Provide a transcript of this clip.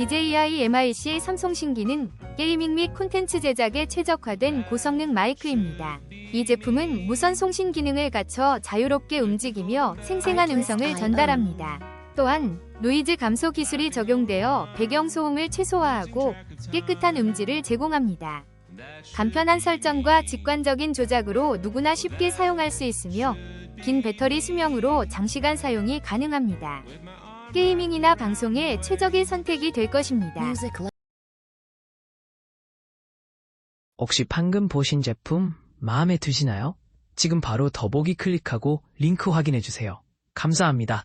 DJI MIC 삼성 신기는 게이밍 및 콘텐츠 제작에 최적화된 고성능 마이크입니다. 이 제품은 무선 송신 기능을 갖춰 자유롭게 움직이며 생생한 음성을 전달합니다. 또한 노이즈 감소 기술이 적용되어 배경 소음을 최소화하고 깨끗한 음질을 제공합니다. 간편한 설정과 직관적인 조작으로 누구나 쉽게 사용할 수 있으며 긴 배터리 수명으로 장시간 사용이 가능합니다. 게이밍이나 방송에 최적의 선택이 될 것입니다. 혹시 방금 보신 제품 마음에 드시나요? 지금 바로 더보기 클릭하고 링크 확인해주세요. 감사합니다.